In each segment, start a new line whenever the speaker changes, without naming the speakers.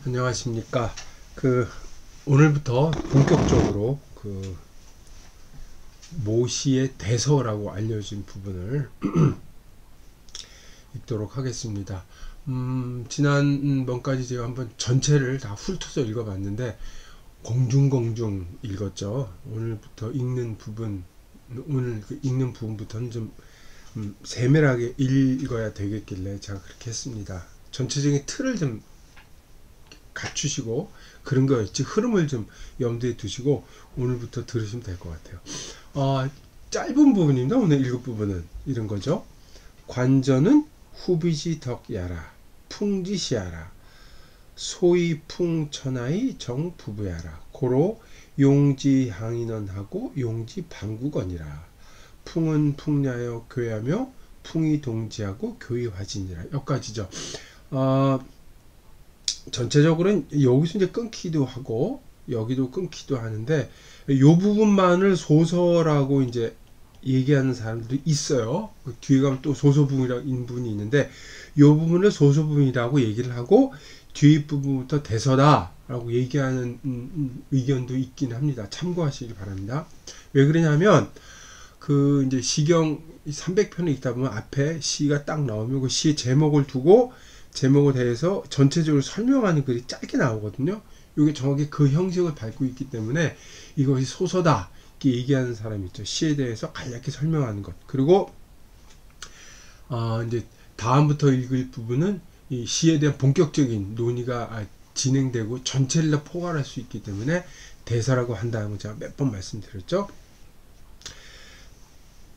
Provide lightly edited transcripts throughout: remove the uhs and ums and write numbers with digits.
안녕하십니까. 오늘부터 본격적으로 모시의 대서라고 알려진 부분을 읽도록 하겠습니다. 지난번까지 제가 한번 전체를 다 훑어서 읽어봤는데 공중공중 읽었죠. 오늘부터 읽는 부분, 오늘 읽는 부분부터는 좀 세밀하게 읽어야 되겠길래 제가 그렇게 했습니다. 전체적인 틀을 좀 갖추시고 그런 거 있지, 흐름을 좀 염두에 두시고 오늘부터 들으시면 될 것 같아요. 짧은 부분입니다. 오늘 읽을 부분은 이런 거죠. 관전은 후비지 덕야라 풍지시야라 소위 풍천하이 정부부야라 고로 용지항인원하고 용지방국원이라 풍은 풍냐여 교야며 풍이 동지하고 교의화진이라. 여기까지죠. 전체적으로는 여기서 이제 끊기도 하고 여기도 끊기도 하는데 이 부분만을 소서라고 이제 얘기하는 사람들도 있어요. 뒤에 가면 또 소서부분이라는 부분이 있는데 이 부분을 소서부분이라고 얘기를 하고 뒷부분부터 대서다라고 얘기하는 의견도 있긴 합니다. 참고하시기 바랍니다. 왜 그러냐면 이제 시경 300편을 읽다 보면 앞에 시가 딱 나오면 그 시의 제목을 두고 제목에 대해서 전체적으로 설명하는 글이 짧게 나오거든요. 이게 정확히 그 형식을 밟고 있기 때문에 이것이 소서다 이렇게 얘기하는 사람이 있죠. 시에 대해서 간략히 설명하는 것. 그리고 이제 다음부터 읽을 부분은 이 시에 대한 본격적인 논의가 진행되고 전체를 다 포괄할 수 있기 때문에 대사라고 한다는 거 제가 몇 번 말씀드렸죠.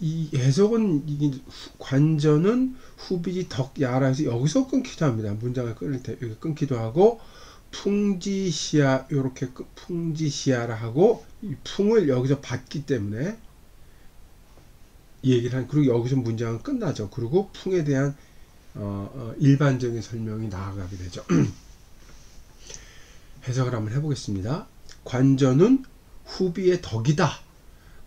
이 해석은 관전은 후비지 덕야라 해서 여기서 끊기도 합니다. 문장을 끊을 때 여기 끊기도 하고 풍지시야 요렇게 풍지시야라 하고 이 풍을 여기서 받기 때문에 얘기를 한. 그리고 여기서 문장은 끝나죠. 그리고 풍에 대한 일반적인 설명이 나아가게 되죠. 해석을 한번 해보겠습니다. 관전은 후비의 덕이다.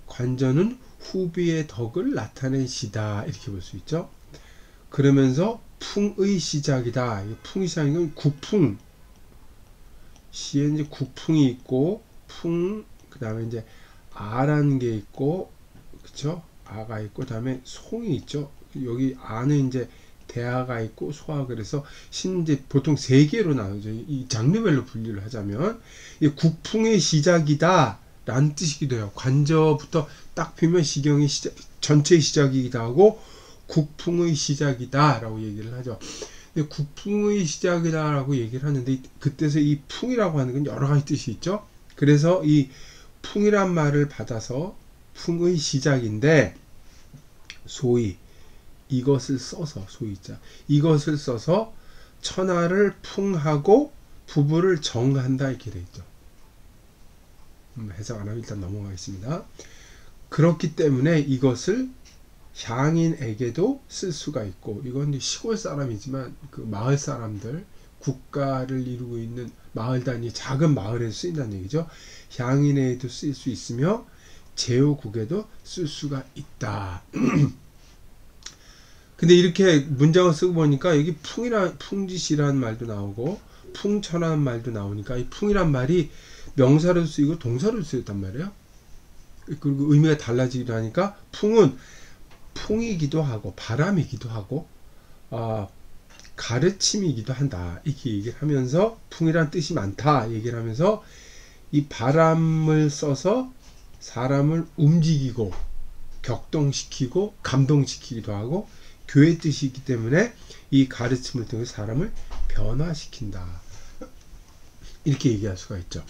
관전은 후비의 덕을 나타낸 시다. 이렇게 볼 수 있죠. 그러면서 풍의 시작이다. 풍의 시작인 건 구풍. 시에 이제 구풍이 있고 풍, 그 다음에 이제 아라는 게 있고, 그쵸? 아가 있고, 그 다음에 송이 있죠. 여기 아는 이제 대아가 있고 소아. 그래서 이제 보통 세 개로 나누죠. 이 장르별로 분류를 하자면 이 구풍의 시작이다 라는 뜻이기도 해요. 관저부터 딱 피면 시경의 시작, 전체의 시작이기도 하고 국풍의 시작이다 라고 얘기를 하죠. 근데 국풍의 시작이다 라고 얘기를 하는데 그때서 이 풍이라고 하는 건 여러 가지 뜻이 있죠. 그래서 이 풍이란 말을 받아서 풍의 시작인데 소위 이것을 써서 소위자 이것을 써서 천하를 풍하고 부부를 정한다 이렇게 되어 있죠. 해석 안 하고 일단 넘어가겠습니다. 그렇기 때문에 이것을 향인에게도 쓸 수가 있고, 이건 시골 사람이지만 그 마을 사람들, 국가를 이루고 있는 마을 단위 작은 마을에서 쓰인다는 얘기죠. 향인에게도 쓸 수 있으며 제후국에도 쓸 수가 있다. 근데 이렇게 문장을 쓰고 보니까 여기 풍지시라는 말도 나오고 풍천하는 말도 나오니까 이 풍이란 말이 명사로도 쓰이고 동사로도 쓰였단 말이에요. 그리고 의미가 달라지기도 하니까 풍은 풍이기도 하고 바람이기도 하고 가르침이기도 한다 이렇게 얘기를 하면서 풍이란 뜻이 많다 얘기를 하면서 이 바람을 써서 사람을 움직이고 격동시키고 감동시키기도 하고 교의 뜻이 있기 때문에 이 가르침을 통해 사람을 변화시킨다 이렇게 얘기할 수가 있죠.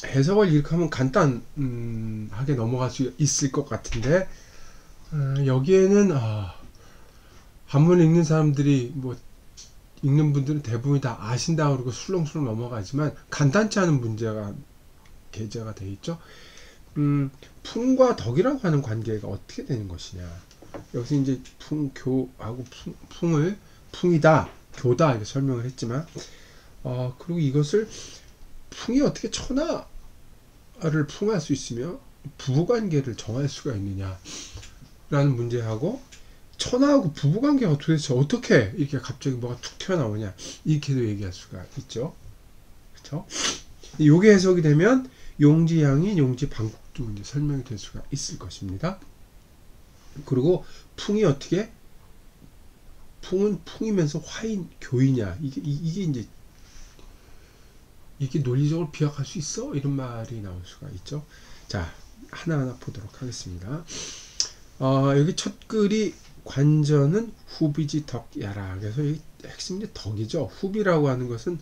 해석을 이렇게 하면 간단하게 넘어갈 수 있을 것 같은데 여기에는 한문 읽는 사람들이 읽는 분들은 대부분이 다 아신다 그러고 술렁술렁 넘어가지만 간단치 않은 문제가 게재가 되어 있죠. 풍과 덕이라고 하는 관계가 어떻게 되는 것이냐. 여기서 이제 풍교하고 풍을 풍이다 교다 이렇게 설명을 했지만 그리고 이것을 풍이 어떻게 천하를 풍할 수 있으며 부부관계를 정할 수가 있느냐 라는 문제하고 천하하고 부부관계가 도대체 어떻게 이렇게 갑자기 뭐가 툭 튀어나오냐, 이렇게도 얘기할 수가 있죠. 그렇죠? 요게 해석이 되면 용지향인, 용지방국도 이제 설명이 될 수가 있을 것입니다. 그리고 풍이 어떻게, 풍은 풍이면서 화인 교이냐, 이게 이제 이게 논리적으로 비약할 수 있어? 이런 말이 나올 수가 있죠. 자, 하나하나 보도록 하겠습니다. 여기 첫 글이 관전은 후비지 덕야라. 그래서 이 핵심이 덕이죠. 후비라고 하는 것은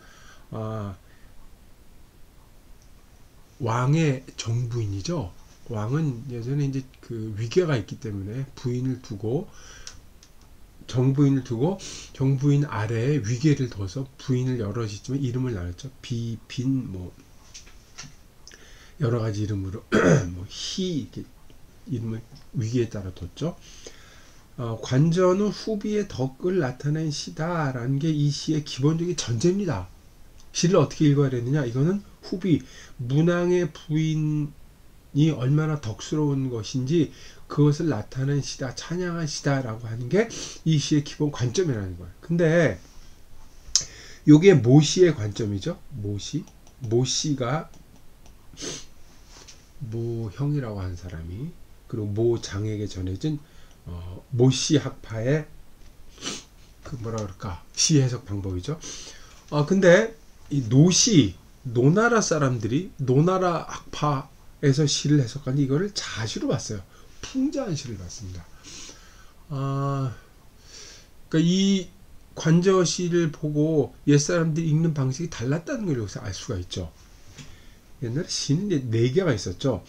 왕의 정부인이죠. 왕은 예전에 이제 그 위계가 있기 때문에 정부인을 두고 정부인 아래에 위계를 둬서 부인을 여럿이 있지만 이름을 나눴죠. 비, 빈, 뭐 여러 가지 이름으로 뭐 희, 이렇게 이름을 위계에 따라 뒀죠. 관전은 후비의 덕을 나타낸 시다라는 게 이 시의 기본적인 전제입니다. 시를 어떻게 읽어야 되느냐? 이거는 후비, 문왕의 부인이 얼마나 덕스러운 것인지 그것을 나타낸 시다, 찬양한 시다라고 하는 게 이 시의 기본 관점이라는 거예요. 근데 요게 모시의 관점이죠. 모시가 모형이라고 하는 사람이, 그리고 모장에게 전해진 모시 학파의 그 뭐라 그럴까, 시 해석 방법이죠. 근데 이 노나라 사람들이 노나라 학파에서 시를 해석하니 이거를 자시로 봤어요. 풍자한 시를 봤습니다. 그러니까 이 관저시를 보고 옛사람들이 읽는 방식이 달랐다는 걸 여기서 알 수가 있죠. 옛날에 시는 이제 4개가 있었죠.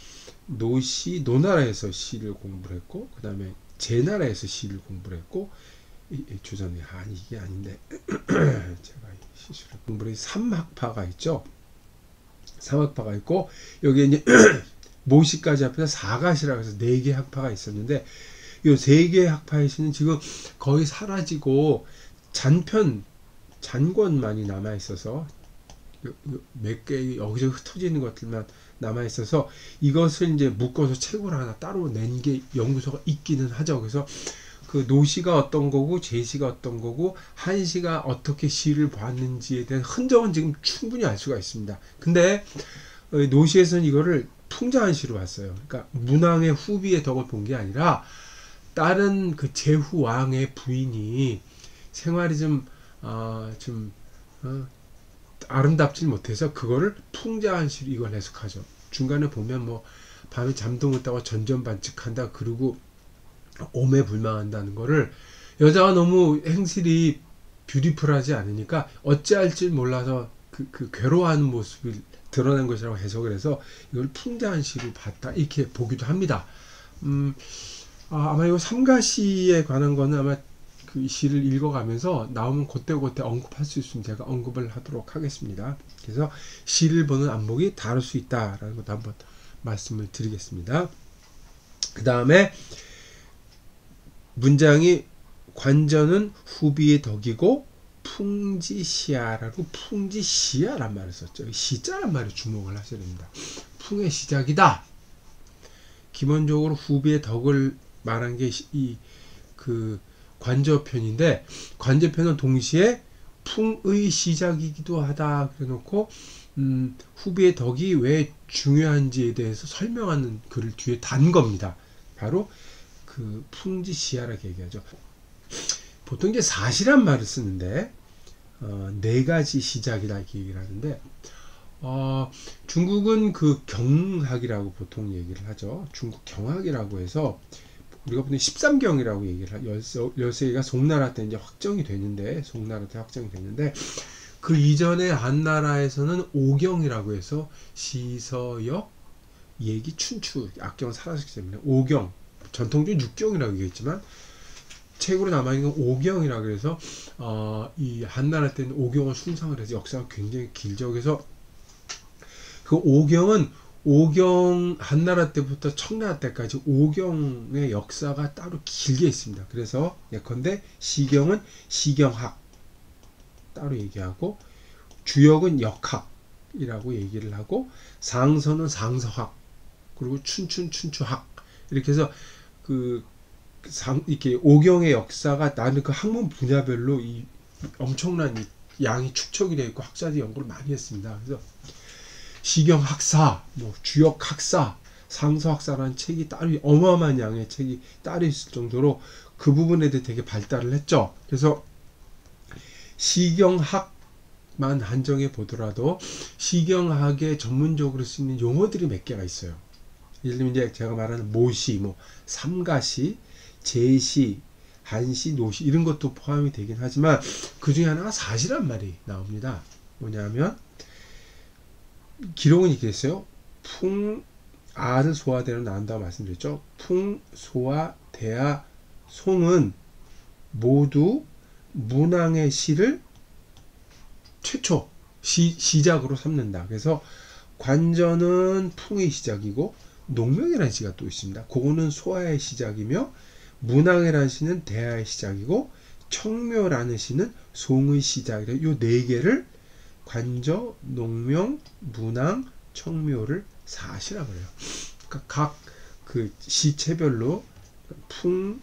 노나라에서 시를 공부를 했고, 그 다음에 제나라에서 시를 공부를 했고, 조선이 이게 아닌데 제가 시를 공부를 삼학파가 있죠. 삼학파가 있고, 여기에 이제 모시까지 합해서 사가시라고 해서 4개 학파가 있었는데, 이 3개의 학파의 시는 지금 거의 사라지고 잔권만이 남아 있어서 몇 개 여기저기 흩어지는 것들만 남아 있어서 이것을 이제 묶어서 책으로 하나 따로 낸 게 연구소가 있기는 하죠. 그래서 그 노시가 어떤 거고 제시가 어떤 거고 한시가 어떻게 시를 봤는지에 대한 흔적은 지금 충분히 알 수가 있습니다. 근데 노시에서는 이거를 풍자한시로 봤어요. 그러니까 문왕의 후비의 덕을 본 게 아니라 다른 그 제후 왕의 부인이 생활이 좀 아름답지 못해서 그거를 풍자한시로 이걸 해석하죠. 중간에 보면 뭐 밤에 잠도 못 자고 전전반측한다, 그리고 오매불망한다는 거를 여자가 너무 행실이 뷰티풀하지 않으니까 어찌할 줄 몰라서 그 괴로워하는 모습을 드러낸 것이라고 해석을 해서 이걸 풍자한시로 봤다, 이렇게 보기도 합니다. 아마 이거 삼가시에 관한 거는 아마 그 시를 읽어가면서 나오면 그때 언급할 수 있으면 제가 언급을 하도록 하겠습니다. 그래서 시를 보는 안목이 다를 수 있다라는 것도 한번 말씀을 드리겠습니다. 그 다음에 문장이 관전은 후비의 덕이고 풍지시야라고, 풍지시야란 말을 썼죠. 시자란 말에 주목을 하셔야 됩니다. 풍의 시작이다. 기본적으로 후비의 덕을 말한 게 그 관저편인데, 관저편은 동시에 풍의 시작이기도 하다 그래 놓고 후비의 덕이 왜 중요한지에 대해서 설명하는 글을 뒤에 단 겁니다. 바로 그 풍지시야라고 얘기하죠. 보통 이제 사시란 말을 쓰는데 4가지 시작이다 이렇게 얘기를 하는데, 중국은 그 경학이라고 보통 얘기를 하죠. 중국 경학이라고 해서 우리가 보통 13경이라고 얘기를 하죠. 13개가 송나라 때 이제 확정이 되는데, 그 이전에 한나라에서는 5경이라고 해서 시서역, 예기, 춘추, 악경은 사라졌기 때문에 5경, 전통적으로 6경이라고 얘기했지만 책으로 남아있는 5경이라고 해서 이 한나라 때는 5경을 숭상을 해서 역사가 굉장히 길죠. 그래서 그 5경은 5경, 한나라 때부터 청나라 때까지 5경의 역사가 따로 길게 있습니다. 그래서 예컨대 시경은 시경학 따로 얘기하고, 주역은 역학이라고 얘기를 하고, 상서는 상서학, 그리고 춘추학, 이렇게 해서 그 이렇게 오경의 역사가 나는 그 학문 분야별로 이 엄청난 이 양이 축적이 되어 있고 학자들이 연구를 많이 했습니다. 그래서 시경 학사, 뭐 주역 학사, 상서 학사라는 책이 따로 어마어마한 양의 책이 따로 있을 정도로 그 부분에 대해 되게 발달을 했죠. 그래서 시경학만 한정해 보더라도 시경학에 전문적으로 쓰이는 용어들이 몇 개가 있어요. 예를 들면 이제 제가 말하는 모시, 뭐 삼가시, 제시, 한시, 노시 이런 것도 포함이 되긴 하지만 그 중에 하나가 사시란 말이 나옵니다. 뭐냐면 기록은 이렇게 했어요. 아를 소화대로 나온다고 말씀드렸죠. 풍, 소화, 대하, 송은 모두 문왕의 시를 최초 시작으로 삼는다. 그래서 관전은 풍의 시작이고 농명이라는 시가 또 있습니다. 그거는 소화의 시작이며 문왕이라는 시는 대하의 시작이고 청묘라는 시는 송의 시작이래요. 요 네 개를 관저, 농명, 문왕, 청묘를 사시라고 그래요. 그러니까 각 그 시체별로 풍,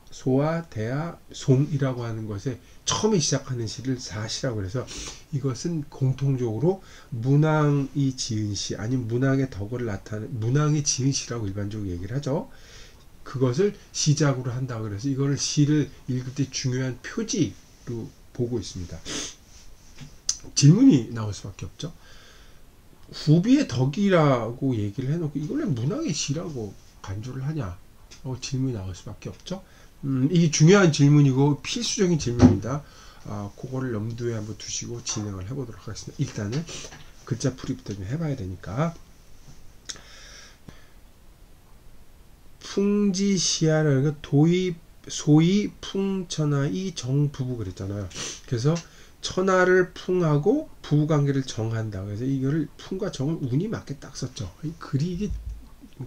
소와, 대하, 송이라고 하는 것에 처음에 시작하는 시를 사시라고 그래서 이것은 공통적으로 문왕이 지은 시 아니면 문왕의 덕을 나타내는 문왕이 지은 시라고 일반적으로 얘기를 하죠. 그것을 시작으로 한다고 그래서 이거를 시를 읽을 때 중요한 표지로 보고 있습니다. 질문이 나올 수밖에 없죠. 후비의 덕이라고 얘기를 해놓고 이걸 왜 문왕의 시라고 간주를 하냐 질문이 나올 수밖에 없죠. 이게 중요한 질문이고 필수적인 질문입니다. 그거를 염두에 한번 두시고 진행을 해보도록 하겠습니다. 일단은 글자 풀이부터 좀 해봐야 되니까. 풍지시야라는 거 도입 소위 풍천하이 정부부 그랬잖아요. 그래서 천하를 풍하고 부부관계를 정한다. 그래서 이거를 풍과 정을 운이 맞게 딱 썼죠. 이 글이 이게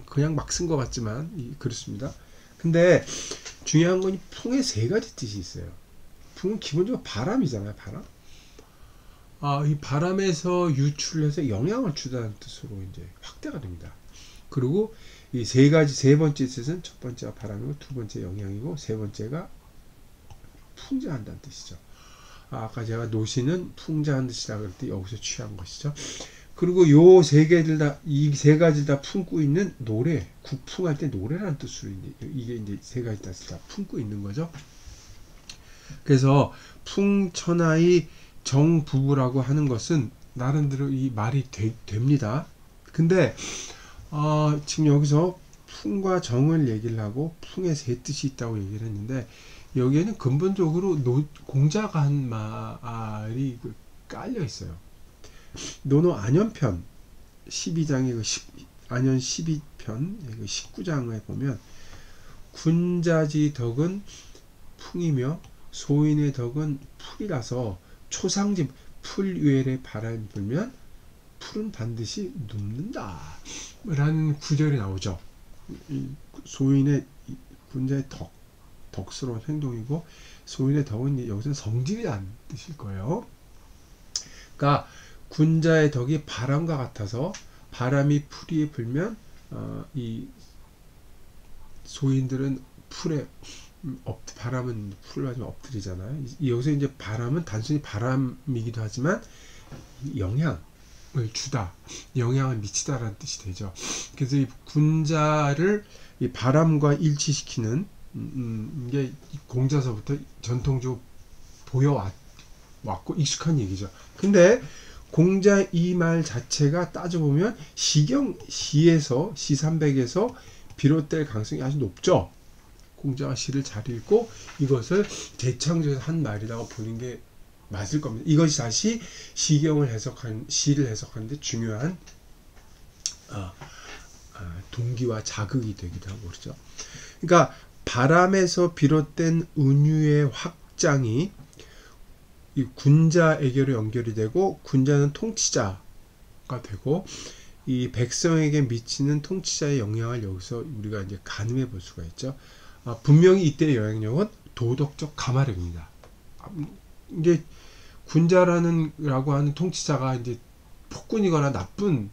그냥 막 쓴 것 같지만 그렇습니다. 근데 중요한 건 이 풍의 세 가지 뜻이 있어요. 풍은 기본적으로 바람이잖아요. 바람. 이 바람에서 유출해서 영향을 주다는 뜻으로 이제 확대가 됩니다. 그리고 이 세 번째 뜻은 첫 번째가 바람이고 두 번째 영향이고 세 번째가 풍자한다는 뜻이죠. 아까 제가 노시는 풍자한 뜻이라고 그럴 때 여기서 취한 것이죠. 그리고 요 세 개들 다, 이 세 가지를 다 품고 있는 노래, 국풍할 때 노래라는 뜻으로 이게 이제 세 가지 뜻을 다 품고 있는 거죠. 그래서 풍천하의 정부부라고 하는 것은 나름대로 이 말이 됩니다. 근데 지금 여기서 풍과 정을 얘기를 하고 풍의 세 뜻이 있다고 얘기를 했는데 여기에는 근본적으로 공자가 한 말이 깔려 있어요. 노노 안연편 12장의 안연 12편 19장에 보면 군자지 덕은 풍이며 소인의 덕은 풀이라서 초상집 풀 위에 바람이 불면 풀은 반드시 눕는다 라는 구절이 나오죠. 소인의 군자의 덕스러운 행동이고 소인의 덕은 여기서는 성질이라는 뜻일 거예요. 그러니까 군자의 덕이 바람과 같아서 바람이 풀이에 불면 이 소인들은 풀에 바람은 풀을 맞으면 엎드리잖아요. 여기서 이제 바람은 단순히 바람이기도 하지만 영향을 주다, 영향을 미치다라는 뜻이 되죠. 그래서 이 군자를 이 바람과 일치시키는 이게 공자서부터 전통적으로 보여왔고 익숙한 얘기죠. 근데 공자 이 말 자체가 따져보면 시에서 시 300에서 비롯될 가능성이 아주 높죠. 공자가 시를 잘 읽고 이것을 재창조해서 한 말이라고 보는 게 맞을 겁니다. 이것이 다시 시를 해석하는데 중요한 동기와 자극이 되기도 하고 그렇죠. 그러니까 바람에서 비롯된 은유의 확장이 이 군자에게로 연결이 되고 군자는 통치자가 되고 이 백성에게 미치는 통치자의 영향을 여기서 우리가 이제 가늠해 볼 수가 있죠. 분명히 이때의 영향력은 도덕적 가마력입니다. 이제 군자라고 하는 통치자가 이제 폭군이거나 나쁜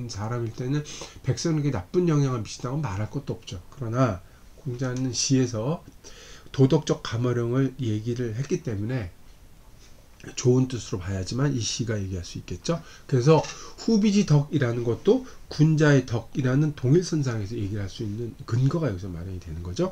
사람일 때는 백성에게 나쁜 영향을 미친다고 말할 것도 없죠. 그러나 공자는 시에서 도덕적 가머령을 얘기를 했기 때문에 좋은 뜻으로 봐야지만 이 시가 얘기할 수 있겠죠. 그래서 후비지 덕이라는 것도 군자의 덕이라는 동일선상에서 얘기를 할 수 있는 근거가 여기서 마련이 되는 거죠.